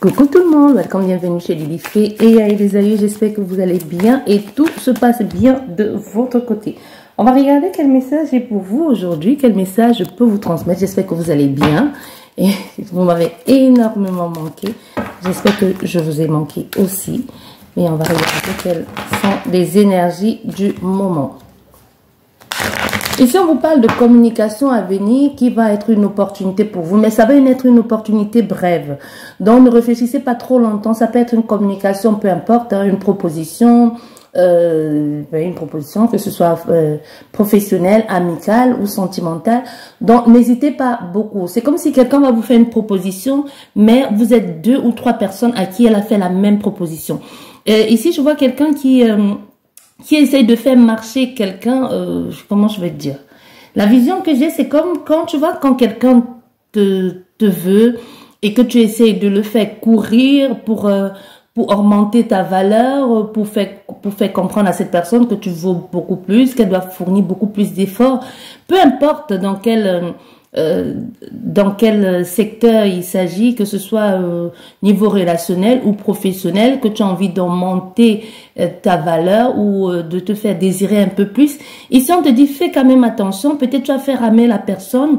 Coucou tout le monde, welcome, bienvenue chez Lily Fée et les aïeux, j'espère que vous allez bien et tout se passe bien de votre côté. On va regarder quel message est pour vous aujourd'hui, quel message je peux vous transmettre. J'espère que vous allez bien et vous m'avez énormément manqué. J'espère que je vous ai manqué aussi. Mais on va regarder quelles sont les énergies du moment. Ici, on vous parle de communication à venir qui va être une opportunité pour vous, mais ça va être une opportunité brève. Donc, ne réfléchissez pas trop longtemps. Ça peut être une communication, peu importe, hein, une proposition, que ce soit professionnelle, amicale ou sentimentale. Donc, n'hésitez pas beaucoup. C'est comme si quelqu'un va vous faire une proposition, mais vous êtes 2 ou 3 personnes à qui elle a fait la même proposition. Ici, je vois quelqu'un qui essaye de faire marcher quelqu'un, comment je vais te dire. La vision que j'ai, c'est comme quand tu vois, quand quelqu'un te veut et que tu essayes de le faire courir pour augmenter ta valeur, pour faire comprendre à cette personne que tu vaux beaucoup plus, qu'elle doit fournir beaucoup plus d'efforts. Peu importe dans quel secteur il s'agit, que ce soit niveau relationnel ou professionnel, que tu as envie d'augmenter ta valeur ou de te faire désirer un peu plus. Ici, on te dit, fais quand même attention, peut-être tu vas faire ramer la personne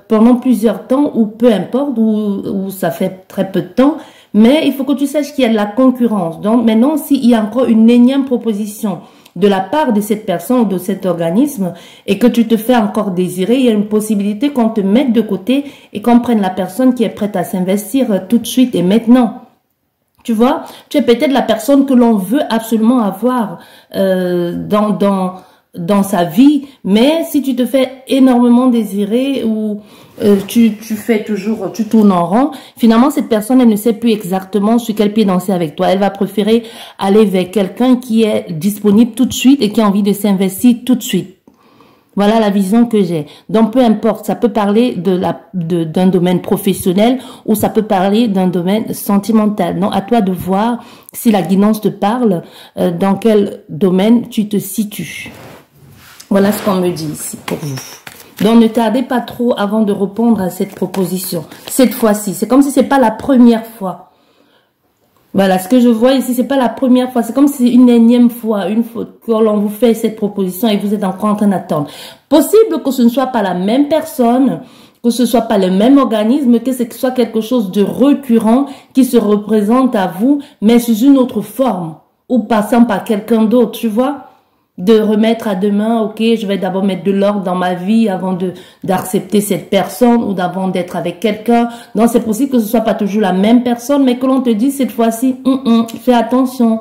pendant plusieurs temps ou peu importe, ou ça fait très peu de temps, mais il faut que tu saches qu'il y a de la concurrence. Donc maintenant, s'il y a encore une énième proposition de la part de cette personne ou de cet organisme et que tu te fais encore désirer, il y a une possibilité qu'on te mette de côté et qu'on prenne la personne qui est prête à s'investir tout de suite et maintenant. Tu vois, tu es peut-être la personne que l'on veut absolument avoir dans sa vie, mais si tu te fais énormément désirer ou tu tournes en rond, finalement cette personne elle ne sait plus exactement sur quel pied danser avec toi. Elle va préférer aller vers quelqu'un qui est disponible tout de suite et qui a envie de s'investir tout de suite. Voilà la vision que j'ai. Donc peu importe, ça peut parler d'un domaine professionnel ou ça peut parler d'un domaine sentimental. Donc à toi de voir si la guidance te parle, dans quel domaine tu te situes. Voilà ce qu'on me dit ici pour vous. Donc ne tardez pas trop avant de répondre à cette proposition. Cette fois-ci, c'est comme si c'est pas la première fois. Voilà, ce que je vois ici, c'est pas la première fois. C'est comme si c'est une énième fois, une fois que l'on vous fait cette proposition et vous êtes encore en train d'attendre. Possible que ce ne soit pas la même personne, que ce soit pas le même organisme, que ce soit quelque chose de récurrent qui se représente à vous, mais sous une autre forme ou passant par quelqu'un d'autre, tu vois. De remettre à demain, ok, je vais d'abord mettre de l'ordre dans ma vie avant d'accepter cette personne ou d'avant d'être avec quelqu'un. Donc, c'est possible que ce soit pas toujours la même personne, mais que l'on te dise cette fois-ci, fais attention.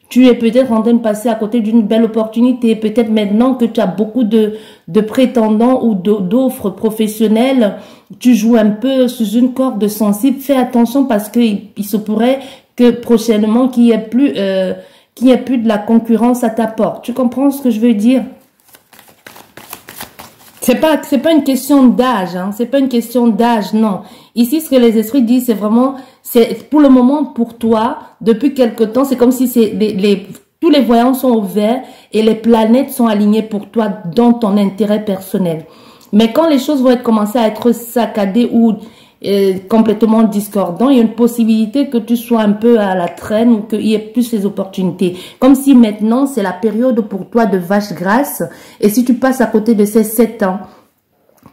Tu es peut-être en train de passer à côté d'une belle opportunité. Peut-être maintenant que tu as beaucoup de prétendants ou d'offres professionnelles, tu joues un peu sous une corde sensible. Fais attention parce que il se pourrait que prochainement qu'il y ait plus de la concurrence à ta porte. Tu comprends ce que je veux dire? C'est pas une question d'âge, hein. C'est pas une question d'âge, non. Ici, ce que les esprits disent, c'est vraiment, c'est pour le moment, pour toi, depuis quelque temps, c'est comme si tous les voyants sont ouverts et les planètes sont alignées pour toi dans ton intérêt personnel. Mais quand les choses vont commencer à être saccadées ou complètement discordant, il y a une possibilité que tu sois un peu à la traîne ou qu'il y ait plus les opportunités. Comme si maintenant, c'est la période pour toi de vache grasse. Et si tu passes à côté de ces 7 ans,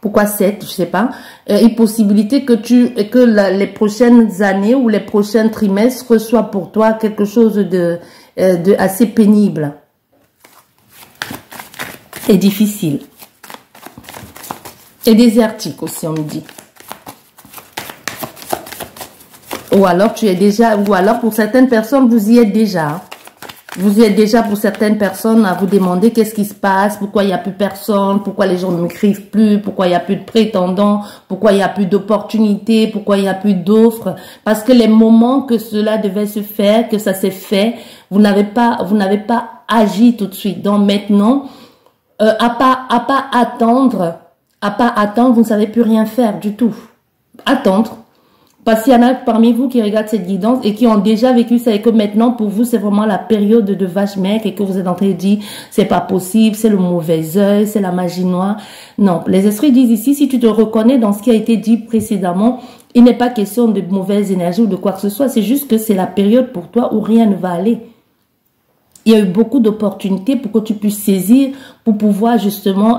pourquoi 7, je sais pas, une possibilité que les prochaines années ou les prochains trimestres soient pour toi quelque chose de assez pénible et difficile. Et désertique aussi, on me dit. Ou alors pour certaines personnes, vous y êtes déjà. Vous y êtes déjà pour certaines personnes à vous demander qu'est-ce qui se passe, pourquoi il n'y a plus personne, pourquoi les gens ne m'écrivent plus, pourquoi il n'y a plus de prétendants, pourquoi il n'y a plus d'opportunités, pourquoi il n'y a plus d'offres. Parce que les moments que cela devait se faire, que ça s'est fait, vous n'avez pas agi tout de suite. Donc maintenant, à pas attendre, vous ne savez plus rien faire du tout. Attendre. Parce qu'il y en a parmi vous qui regardent cette guidance et qui ont déjà vécu ça et que maintenant, pour vous, c'est vraiment la période de vache maigre et que vous êtes en train de dire, c'est pas possible, c'est le mauvais œil, c'est la magie noire. Non, les esprits disent ici, si tu te reconnais dans ce qui a été dit précédemment, Il n'est pas question de mauvaise énergie ou de quoi que ce soit. C'est juste que c'est la période pour toi où rien ne va aller. Il y a eu beaucoup d'opportunités pour que tu puisses saisir, pour pouvoir justement,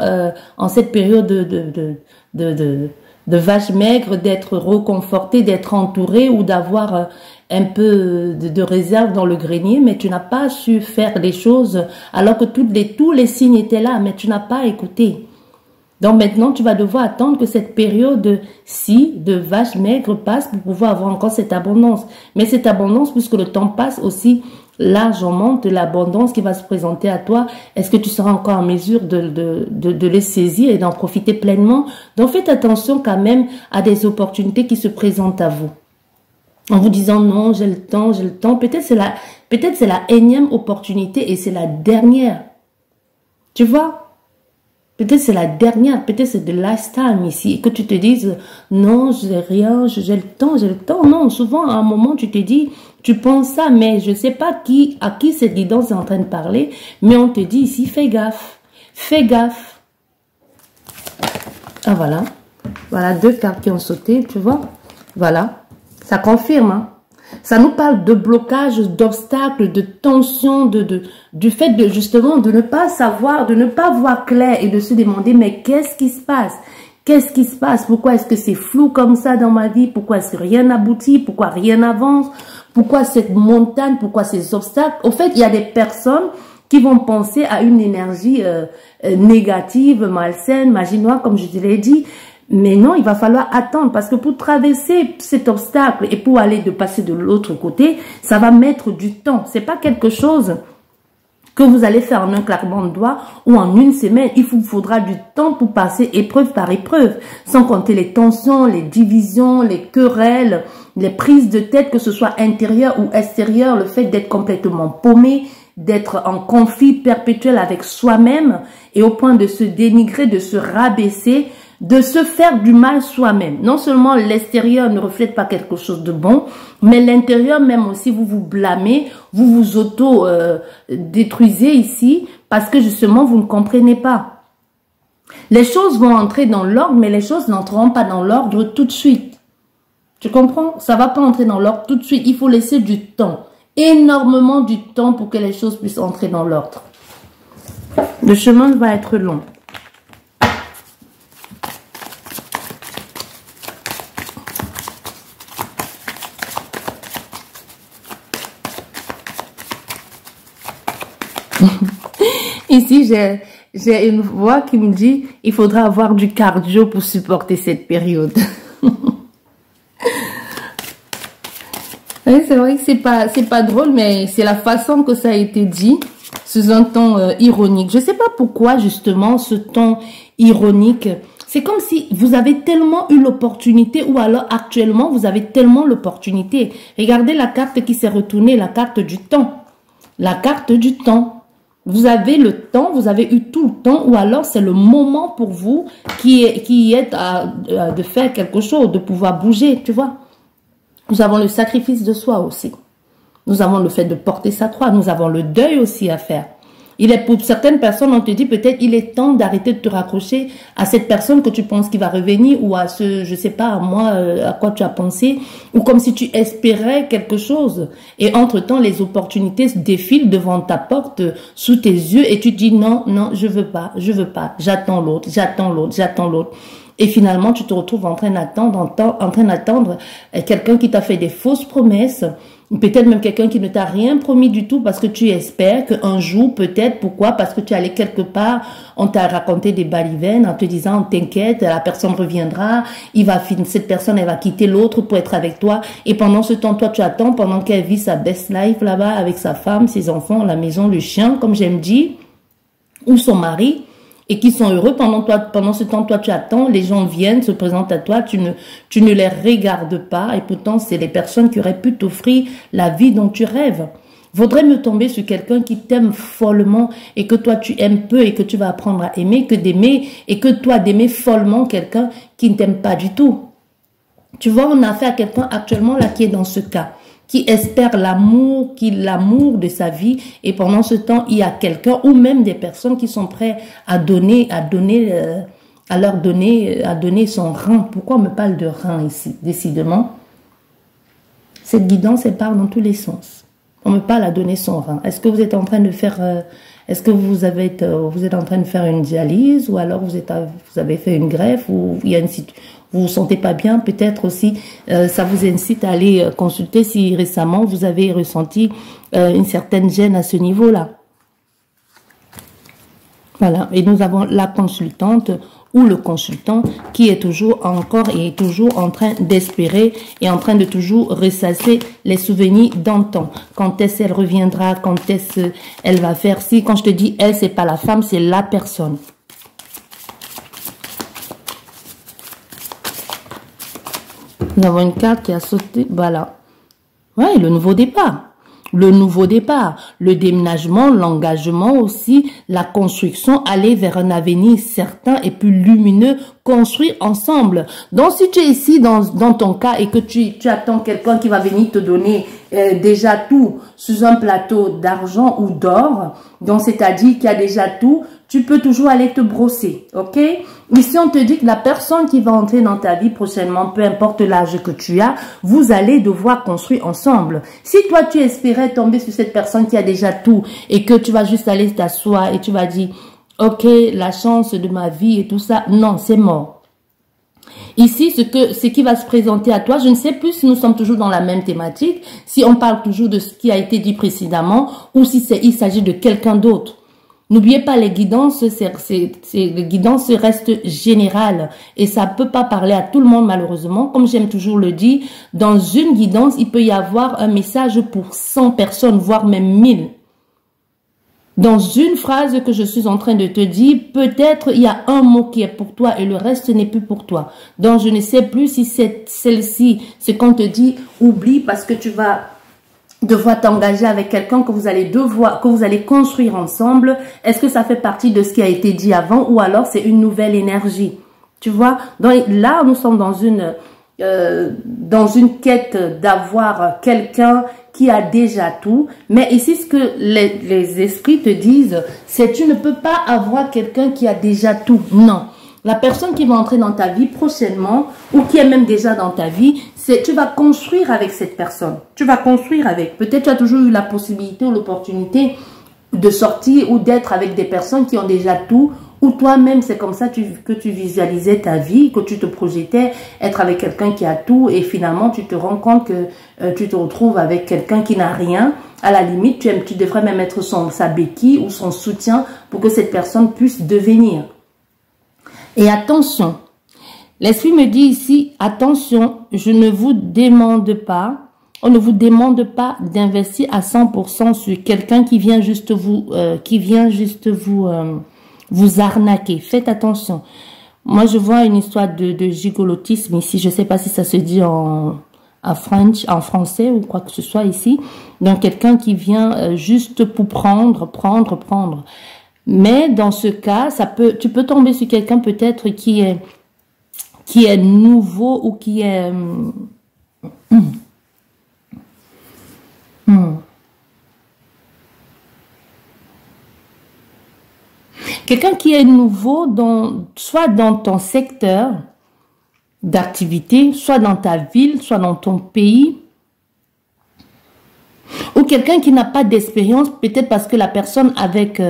en cette période de vache maigre, d'être reconforté, d'être entouré ou d'avoir un peu de réserve dans le grenier, mais tu n'as pas su faire les choses alors que tous les signes étaient là, mais tu n'as pas écouté. Donc maintenant, tu vas devoir attendre que cette période-ci de vache maigre passe pour pouvoir avoir encore cette abondance. Mais cette abondance, puisque le temps passe aussi, largement de l'abondance qui va se présenter à toi, est-ce que tu seras encore en mesure de les saisir et d'en profiter pleinement? Donc faites attention quand même à des opportunités qui se présentent à vous. En vous disant non, j'ai le temps, j'ai le temps. Peut-être c'est la énième opportunité et c'est la dernière. Tu vois? Peut-être c'est la dernière, peut-être c'est de last time ici. Et que tu te dises, non, j'ai rien, j'ai le temps, j'ai le temps. Non, souvent à un moment tu te dis, tu penses ça, mais je ne sais pas à qui cette guidance est en train de parler, mais on te dit ici, fais gaffe, fais gaffe. Ah voilà, voilà 2 cartes qui ont sauté, tu vois, voilà, ça confirme, hein. Ça nous parle de blocage, d'obstacles, de tension, du fait de justement de ne pas savoir, de ne pas voir clair et de se demander mais qu'est-ce qui se passe? Qu'est-ce qui se passe? Pourquoi est-ce que c'est flou comme ça dans ma vie? Pourquoi est-ce que rien n'aboutit? Pourquoi rien n'avance? Pourquoi cette montagne? Pourquoi ces obstacles? Au fait, il y a des personnes qui vont penser à une énergie négative, malsaine, magie noire, comme je te l'ai dit. Mais non, il va falloir attendre parce que pour traverser cet obstacle et pour passer de l'autre côté, ça va mettre du temps. C'est pas quelque chose que vous allez faire en un claquement de doigts ou en une semaine. Il vous faudra du temps pour passer épreuve par épreuve, sans compter les tensions, les divisions, les querelles, les prises de tête, que ce soit intérieure ou extérieure, le fait d'être complètement paumé, d'être en conflit perpétuel avec soi-même et au point de se dénigrer, de se rabaisser, de se faire du mal soi-même. Non seulement l'extérieur ne reflète pas quelque chose de bon, mais l'intérieur même aussi, vous vous blâmez, vous vous auto-détruisez ici parce que justement, vous ne comprenez pas. Les choses vont entrer dans l'ordre, mais les choses n'entreront pas dans l'ordre tout de suite. Tu comprends? Ça va pas entrer dans l'ordre tout de suite. Il faut laisser du temps, énormément du temps pour que les choses puissent entrer dans l'ordre. Le chemin va être long. Ici, j'ai une voix qui me dit, il faudra avoir du cardio pour supporter cette période. Oui, c'est vrai que c'est pas drôle, mais c'est la façon que ça a été dit, sous un ton ironique. Je sais pas pourquoi, justement, ce ton ironique. C'est comme si vous avez tellement eu l'opportunité ou alors actuellement, vous avez tellement l'opportunité. Regardez la carte qui s'est retournée, la carte du temps. La carte du temps. Vous avez le temps, vous avez eu tout le temps ou alors c'est le moment pour vous qui est de faire quelque chose, de pouvoir bouger, tu vois. Nous avons le sacrifice de soi aussi. Nous avons le fait de porter sa croix. Nous avons le deuil aussi à faire. Il est pour certaines personnes, on te dit peut-être il est temps d'arrêter de te raccrocher à cette personne que tu penses qui va revenir ou à ce, je sais pas, à moi, à quoi tu as pensé, ou comme si tu espérais quelque chose. Et entre-temps, les opportunités se défilent devant ta porte, sous tes yeux, et tu dis non, non, je veux pas, j'attends l'autre, j'attends l'autre, j'attends l'autre. Et finalement, tu te retrouves en train d'attendre quelqu'un qui t'a fait des fausses promesses, peut-être même quelqu'un qui ne t'a rien promis du tout parce que tu espères qu'un jour, peut-être, pourquoi? Parce que tu es allé quelque part, on t'a raconté des balivernes en te disant, t'inquiète, la personne reviendra, cette personne, elle va quitter l'autre pour être avec toi. Et pendant ce temps, toi, tu attends pendant qu'elle vit sa best life là-bas avec sa femme, ses enfants, la maison, le chien, comme j'aime dire, ou son mari. Et qui sont heureux pendant ce temps, toi tu attends, les gens viennent, se présentent à toi, tu ne les regardes pas et pourtant c'est les personnes qui auraient pu t'offrir la vie dont tu rêves. Vaudrait me tomber sur quelqu'un qui t'aime follement et que toi tu aimes peu et que tu vas apprendre à aimer que d'aimer et que toi d'aimer follement quelqu'un qui ne t'aime pas du tout. Tu vois, on a affaire à quelqu'un actuellement là qui est dans ce cas, qui espère l'amour de sa vie et pendant ce temps, il y a quelqu'un ou même des personnes qui sont prêtes à donner à leur donner, à donner son rein. Pourquoi on me parle de rein ici? Décidément, cette guidance, elle part dans tous les sens. On me parle à donner son rein. Est-ce que vous êtes en train de faire, est-ce que vous êtes en train de faire une dialyse, ou alors vous avez fait une greffe, ou il y a vous vous sentez pas bien, peut-être aussi, ça vous incite à aller consulter si récemment vous avez ressenti une certaine gêne à ce niveau-là. Voilà, et nous avons la consultante ou le consultant qui est toujours en train d'espérer et en train de toujours ressasser les souvenirs d'antan. Quand est-ce qu'elle reviendra, quand est-ce qu'elle va faire ci. Quand je te dis elle, c'est pas la femme, c'est la personne. Nous avons une carte qui a sauté, voilà. Ouais, le nouveau départ. Le nouveau départ, le déménagement, l'engagement aussi, la construction, aller vers un avenir certain et plus lumineux, construire ensemble. Donc, si tu es ici dans ton cas et que tu attends quelqu'un qui va venir te donner déjà tout sous un plateau d'argent ou d'or, donc c'est-à-dire qu'il y a déjà tout, tu peux toujours aller te brosser, ok? Ici, on te dit que la personne qui va entrer dans ta vie prochainement, peu importe l'âge que tu as, vous allez devoir construire ensemble. Si toi, tu espérais tomber sur cette personne qui a déjà tout et que tu vas juste aller t'asseoir et tu vas dire, ok, la chance de ma vie et tout ça, non, c'est mort. Ici, ce qui va se présenter à toi, je ne sais plus si nous sommes toujours dans la même thématique, si on parle toujours de ce qui a été dit précédemment ou si il s'agit de quelqu'un d'autre. N'oubliez pas, les guidances, les guidances restent générales et ça peut pas parler à tout le monde malheureusement. Comme j'aime toujours le dire, dans une guidance, il peut y avoir un message pour 100 personnes, voire même 1000. Dans une phrase que je suis en train de te dire, peut-être il y a un mot qui est pour toi et le reste n'est plus pour toi. Donc je ne sais plus si c'est celle-ci, ce qu'on te dit, oublie parce que tu vas devoir t'engager avec quelqu'un que vous allez construire ensemble. Est-ce que ça fait partie de ce qui a été dit avant ou alors c'est une nouvelle énergie? Tu vois? Donc là, nous sommes dans une quête d'avoir quelqu'un qui a déjà tout. Mais ici, ce que les esprits te disent, c'est tu ne peux pas avoir quelqu'un qui a déjà tout. Non. La personne qui va entrer dans ta vie prochainement ou qui est même déjà dans ta vie, tu vas construire avec cette personne. Tu vas construire avec. Peut-être tu as toujours eu la possibilité ou l'opportunité de sortir ou d'être avec des personnes qui ont déjà tout. Ou toi-même, c'est comme ça que tu visualisais ta vie, que tu te projetais être avec quelqu'un qui a tout. Et finalement, tu te rends compte que tu te retrouves avec quelqu'un qui n'a rien. À la limite, tu devrais même être sa béquille ou son soutien pour que cette personne puisse devenir. Et attention, l'esprit me dit ici, attention, je ne vous demande pas, on ne vous demande pas d'investir à 100% sur quelqu'un qui vient juste vous arnaquer. Faites attention. Moi, je vois une histoire de gigolotisme ici. Je ne sais pas si ça se dit en français ou quoi que ce soit ici. Donc, quelqu'un qui vient juste pour prendre. Mais dans ce cas, tu peux tomber sur quelqu'un peut-être qui est nouveau ou qui est quelqu'un qui est nouveau soit dans ton secteur d'activité, soit dans ta ville, soit dans ton pays. Ou quelqu'un qui n'a pas d'expérience, peut-être parce que la personne avec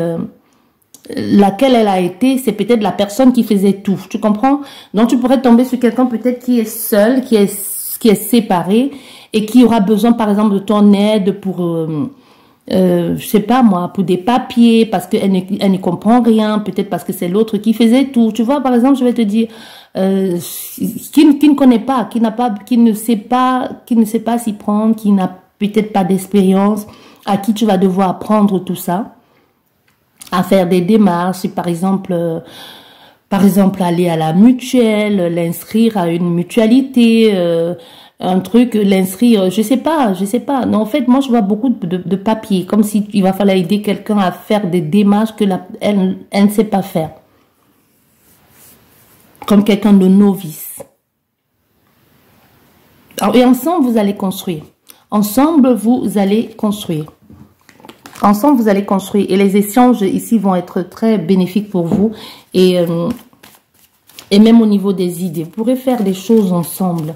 laquelle elle a été, c'est peut-être la personne qui faisait tout. Tu comprends? Donc, tu pourrais tomber sur quelqu'un peut-être qui est seul, qui est séparé et qui aura besoin, par exemple, de ton aide pour, je sais pas moi, pour des papiers, parce qu'elle ne comprend rien, peut-être parce que c'est l'autre qui faisait tout. Tu vois, par exemple, je vais te dire, qui ne connaît pas, qui ne sait pas s'y prendre, qui n'a peut-être pas d'expérience, à qui tu vas devoir apprendre tout ça, à faire des démarches, par exemple aller à la mutuelle, l'inscrire à une mutualité, un truc, l'inscrire, je sais pas. Non, en fait, moi, je vois beaucoup de papiers, comme si il va falloir aider quelqu'un à faire des démarches que elle ne sait pas faire. Comme quelqu'un de novice. Alors, et ensemble, vous allez construire. Ensemble, vous allez construire. Ensemble, vous allez construire. Et les échanges ici vont être très bénéfiques pour vous. Et Et même au niveau des idées, vous pourrez faire des choses ensemble.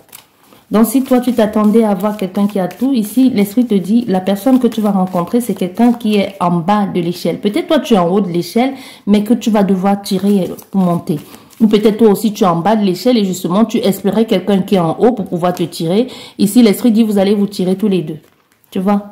Donc, si toi, tu t'attendais à avoir quelqu'un qui a tout, ici, l'esprit te dit, la personne que tu vas rencontrer, c'est quelqu'un qui est en bas de l'échelle. Peut-être toi, tu es en haut de l'échelle, mais que tu vas devoir tirer pour monter. Ou peut-être toi aussi, tu es en bas de l'échelle et justement, tu espérais quelqu'un qui est en haut pour pouvoir te tirer. Ici, l'esprit dit, vous allez vous tirer tous les deux. Tu vois?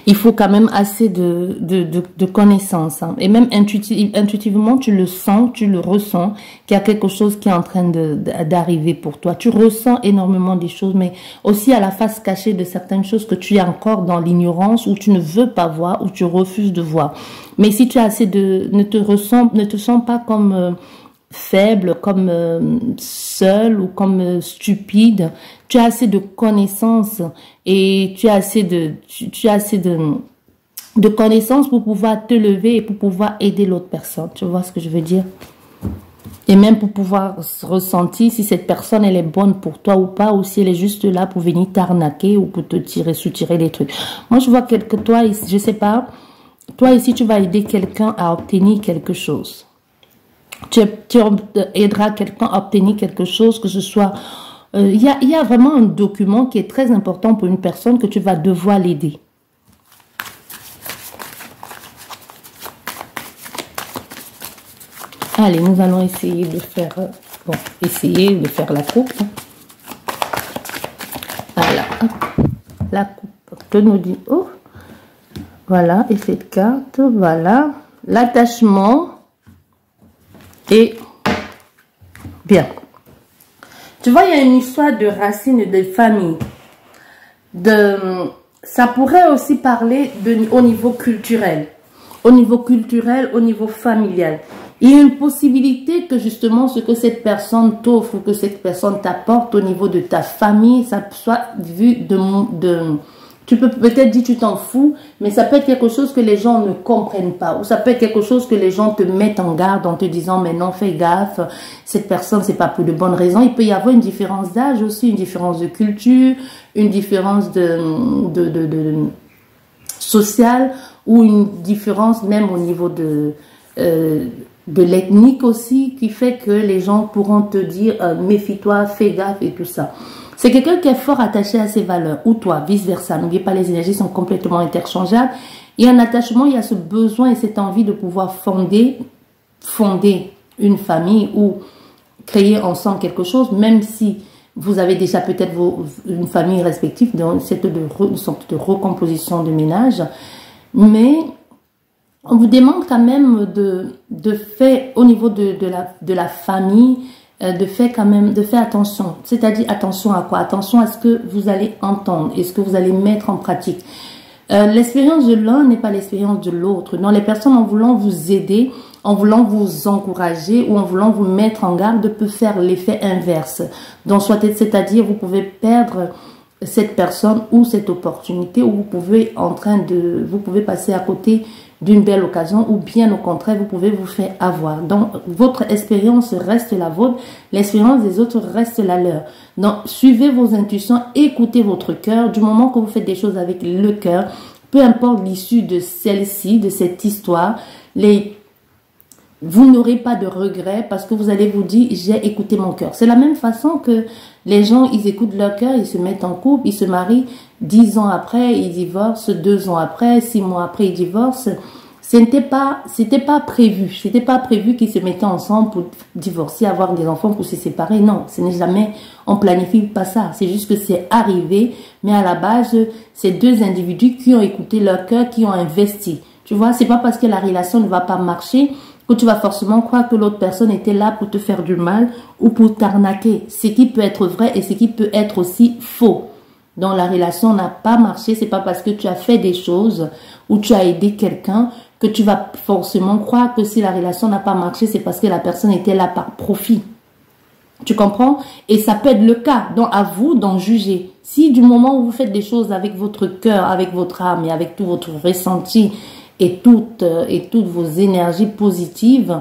Il faut quand même assez de connaissances. Hein. Et même intuitivement, tu le sens, tu le ressens, qu'il y a quelque chose qui est en train d'arriver pour toi. Tu ressens énormément des choses, mais aussi à la face cachée de certaines choses que tu es encore dans l'ignorance, ou tu ne veux pas voir, ou tu refuses de voir. Mais si tu as assez ne te sens pas comme... faible, comme seul ou comme stupide, tu as assez de connaissances et tu as assez de connaissances pour pouvoir te lever et pour pouvoir aider l'autre personne. Tu vois ce que je veux dire? Et même pour pouvoir ressentir si cette personne, elle est bonne pour toi ou pas, ou si elle est juste là pour venir t'arnaquer ou pour te soutirer des trucs. Moi, je vois que toi, je sais pas, toi ici, tu vas aider quelqu'un à obtenir quelque chose. Tu aideras quelqu'un à obtenir quelque chose, que ce soit... Il y a vraiment un document qui est très important pour une personne que tu vas devoir l'aider. Allez, nous allons essayer de faire... Bon, essayer de faire la coupe. Voilà. La coupe que nous dit... Oh, voilà, et cette carte, voilà. L'attachement... Et bien, tu vois, il y a une histoire de racines de famille. Ça pourrait aussi parler au niveau culturel. Au niveau culturel, au niveau familial. Il y a une possibilité que justement ce que cette personne t'offre ou que cette personne t'apporte au niveau de ta famille, ça soit vu tu peux peut-être dire tu t'en fous, mais ça peut être quelque chose que les gens ne comprennent pas. Ou ça peut être quelque chose que les gens te mettent en garde en te disant, mais non, fais gaffe, cette personne, c'est pas pour de bonnes raisons. Il peut y avoir une différence d'âge aussi, une différence de culture, une différence sociale, ou une différence même au niveau de l'ethnique aussi, qui fait que les gens pourront te dire, méfie-toi, fais gaffe et tout ça. C'est quelqu'un qui est fort attaché à ses valeurs, ou toi, vice-versa. N'oubliez pas, les énergies sont complètement interchangeables. Il y a un attachement, il y a ce besoin et cette envie de pouvoir fonder une famille ou créer ensemble quelque chose, même si vous avez déjà peut-être une famille respective, dans une sorte de recomposition de ménage. Mais on vous demande quand même de faire, au niveau de la famille, de faire attention. C'est-à-dire attention à quoi? Attention à ce que vous allez entendre et ce que vous allez mettre en pratique. L'expérience de l'un n'est pas l'expérience de l'autre. Non, les personnes, en voulant vous aider, en voulant vous encourager ou en voulant vous mettre en garde, peut faire l'effet inverse. Donc, c'est-à-dire vous pouvez perdre cette personne ou cette opportunité, ou vous pouvez passer à côté d'une belle occasion, ou bien au contraire, vous pouvez vous faire avoir. Donc, votre expérience reste la vôtre, l'expérience des autres reste la leur. Donc, suivez vos intuitions, écoutez votre cœur. Du moment que vous faites des choses avec le cœur, peu importe l'issue de celle-ci, de cette histoire, vous n'aurez pas de regrets parce que vous allez vous dire, j'ai écouté mon cœur. C'est la même façon que les gens, ils écoutent leur cœur, ils se mettent en couple, ils se marient, 10 ans après, ils divorcent, 2 ans après, 6 mois après, ils divorcent. C'était pas prévu. C'était pas prévu qu'ils se mettaient ensemble pour divorcer, avoir des enfants, pour se séparer. Non, ce n'est jamais, on planifie pas ça. C'est juste que c'est arrivé, mais à la base, c'est deux individus qui ont écouté leur cœur, qui ont investi. Tu vois, c'est pas parce que la relation ne va pas marcher que tu vas forcément croire que l'autre personne était là pour te faire du mal ou pour t'arnaquer. Ce qui peut être vrai et ce qui peut être aussi faux. Donc la relation n'a pas marché, c'est pas parce que tu as fait des choses ou tu as aidé quelqu'un que tu vas forcément croire que si la relation n'a pas marché, c'est parce que la personne était là par profit. Tu comprends? Et ça peut être le cas. Donc à vous d'en juger. Si du moment où vous faites des choses avec votre cœur, avec votre âme et avec tout votre ressenti et toutes vos énergies positives,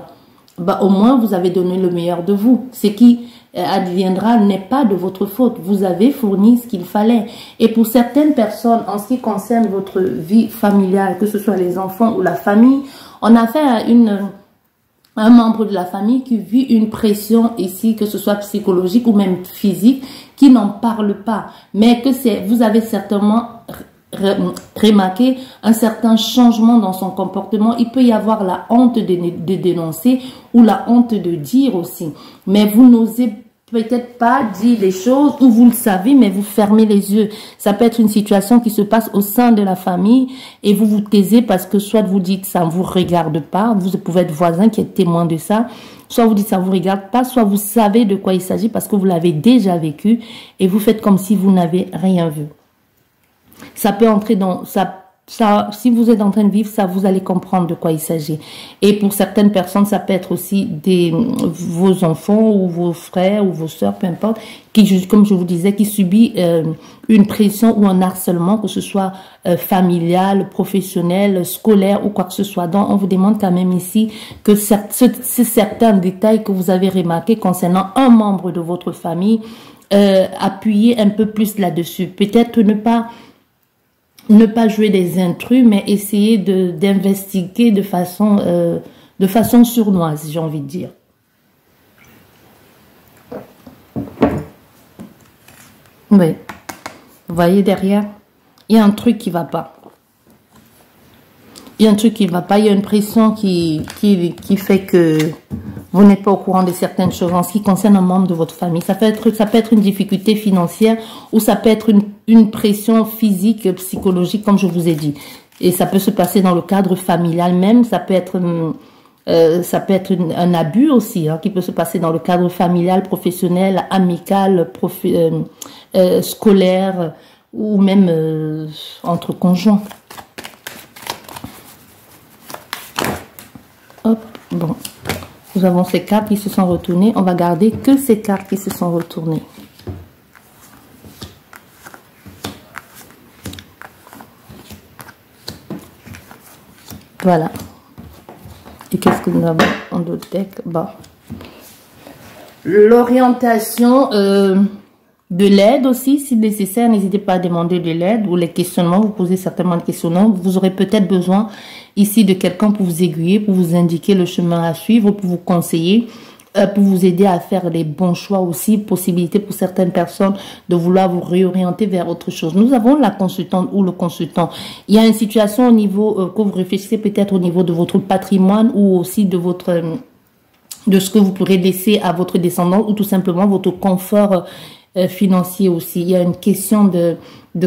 bah au moins vous avez donné le meilleur de vous. Ce qui adviendra n'est pas de votre faute. Vous avez fourni ce qu'il fallait. Et pour certaines personnes, en ce qui concerne votre vie familiale, que ce soit les enfants ou la famille, on a fait un membre de la famille qui vit une pression ici, que ce soit psychologique ou même physique, qui n'en parle pas, mais que vous avez certainement remarqué un certain changement dans son comportement. Il peut y avoir la honte de dénoncer ou la honte de dire aussi, mais vous n'osez peut-être pas dire les choses, ou vous le savez, mais vous fermez les yeux. Ça peut être une situation qui se passe au sein de la famille et vous vous taisez parce que soit vous dites ça ne vous regarde pas, vous pouvez être voisin qui est témoin de ça, soit vous dites ça ne vous regarde pas, soit vous savez de quoi il s'agit parce que vous l'avez déjà vécu et vous faites comme si vous n'avez rien vu. Ça peut entrer dans... si vous êtes en train de vivre ça, vous allez comprendre de quoi il s'agit. Et pour certaines personnes, ça peut être aussi vos enfants ou vos frères ou vos sœurs, peu importe, qui, comme je vous disais, qui subit une pression ou un harcèlement, que ce soit familial, professionnel, scolaire ou quoi que ce soit. Donc, on vous demande quand même ici que certains détails que vous avez remarqués concernant un membre de votre famille, appuyez un peu plus là-dessus. Peut-être ne pas jouer des intrus, mais essayer d'investiguer de façon sournoise, j'ai envie de dire. Oui. Vous voyez derrière, il y a un truc qui va pas. Il y a un truc qui va pas, il y a une pression qui fait que vous n'êtes pas au courant de certaines choses en ce qui concerne un membre de votre famille. Ça peut être une difficulté financière ou ça peut être une pression physique, psychologique, comme je vous ai dit. Et ça peut se passer dans le cadre familial même, ça peut être un abus aussi, hein, qui peut se passer dans le cadre familial, professionnel, amical, scolaire ou même entre conjoints. Hop, bon. Nous avons ces cartes qui se sont retournées. On va garder que ces cartes qui se sont retournées. Voilà. Et qu'est-ce que nous avons en d'autres decks? Bon. L'orientation de l'aide aussi, si nécessaire, n'hésitez pas à demander de l'aide ou les questionnements. Vous posez certainement des questionnements. Vous aurez peut-être besoin ici de quelqu'un pour vous aiguiller, pour vous indiquer le chemin à suivre, pour vous conseiller, pour vous aider à faire les bons choix aussi. Possibilité pour certaines personnes de vouloir vous réorienter vers autre chose. Nous avons la consultante ou le consultant. Il y a une situation au niveau que vous réfléchissez peut-être au niveau de votre patrimoine ou aussi de ce que vous pourrez laisser à votre descendant ou tout simplement votre confort financier aussi. Il y a une question de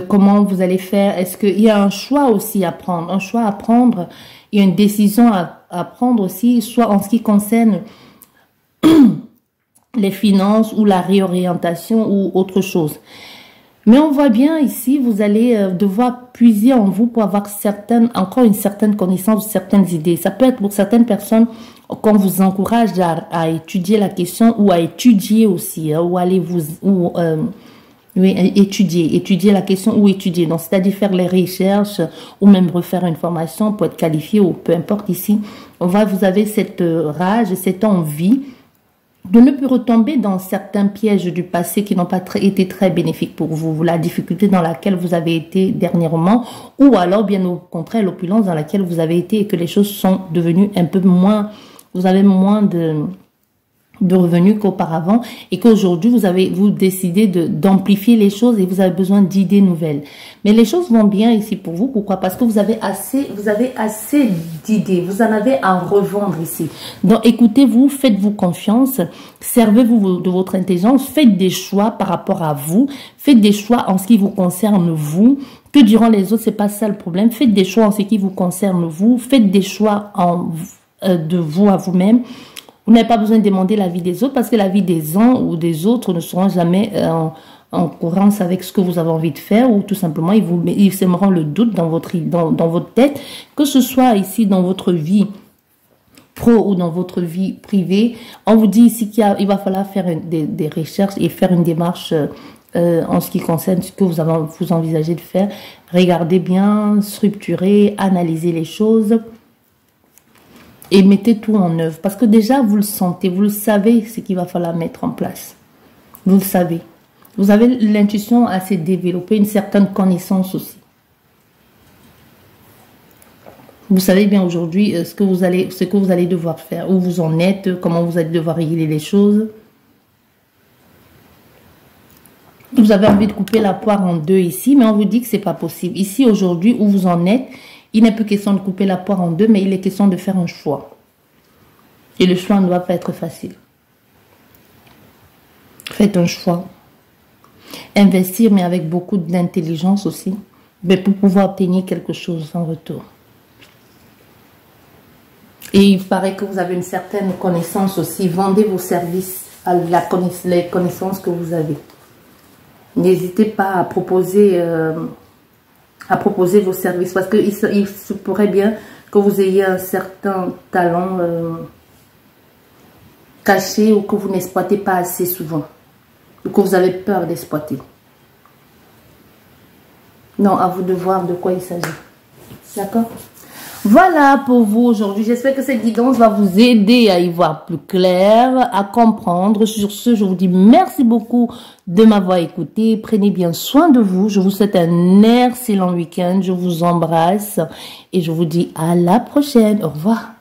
comment vous allez faire. Est-ce qu'il y a un choix aussi à prendre? Un choix à prendre. Il y a une décision à prendre aussi, soit en ce qui concerne les finances ou la réorientation ou autre chose. Mais on voit bien ici, vous allez devoir puiser en vous pour avoir encore une certaine connaissance, certaines idées. Ça peut être pour certaines personnes qu'on vous encourage à étudier la question ou à étudier aussi, hein, ou aller étudier la question ou étudier. Donc, c'est-à-dire faire les recherches ou même refaire une formation pour être qualifié ou peu importe ici. Vous avez cette rage, cette envie de ne plus retomber dans certains pièges du passé qui n'ont pas été très bénéfiques pour vous, la difficulté dans laquelle vous avez été dernièrement, ou alors bien au contraire l'opulence dans laquelle vous avez été et que les choses sont devenues un peu moins, vous avez moins de revenus qu'auparavant et qu'aujourd'hui vous décidez d'amplifier les choses et vous avez besoin d'idées nouvelles. Mais les choses vont bien ici pour vous. Pourquoi? Parce que vous avez assez d'idées. Vous en avez à revendre ici. Donc écoutez-vous, faites-vous confiance, servez-vous de votre intelligence, faites des choix par rapport à vous, faites des choix en ce qui vous concerne vous. Que diront les autres, c'est pas ça le problème. Faites des choix en ce qui vous concerne vous, faites des choix de vous à vous-même. Vous n'avez pas besoin de demander l'avis des autres parce que l'avis des uns ou des autres ne seront jamais en cohérence avec ce que vous avez envie de faire ou tout simplement ils sèmeront le doute dans votre tête, que ce soit ici dans votre vie pro ou dans votre vie privée. On vous dit ici qu'il va falloir faire des recherches et faire une démarche en ce qui concerne ce que vous envisagez de faire. Regardez bien, structurez, analysez les choses. Et mettez tout en œuvre. Parce que déjà, vous le sentez, vous le savez ce qu'il va falloir mettre en place. Vous le savez. Vous avez l'intuition assez développée, une certaine connaissance aussi. Vous savez bien aujourd'hui ce que vous allez devoir faire, où vous en êtes, comment vous allez devoir régler les choses. Vous avez envie de couper la poire en deux ici, mais on vous dit que c'est pas possible. Ici, aujourd'hui, où vous en êtes, il n'est plus question de couper la poire en deux, mais il est question de faire un choix. Et le choix ne doit pas être facile. Faites un choix. Investir, mais avec beaucoup d'intelligence aussi, mais pour pouvoir obtenir quelque chose en retour. Et il paraît que vous avez une certaine connaissance aussi. Vendez vos services à les connaissances que vous avez. N'hésitez pas à proposer vos services parce qu'il se pourrait bien que vous ayez un certain talent caché ou que vous n'exploitez pas assez souvent ou que vous avez peur d'exploiter. Non, à vous de voir de quoi il s'agit. D'accord? Voilà pour vous aujourd'hui. J'espère que cette guidance va vous aider à y voir plus clair, à comprendre. Sur ce, je vous dis merci beaucoup de m'avoir écouté. Prenez bien soin de vous. Je vous souhaite un excellent week-end. Je vous embrasse et je vous dis à la prochaine. Au revoir.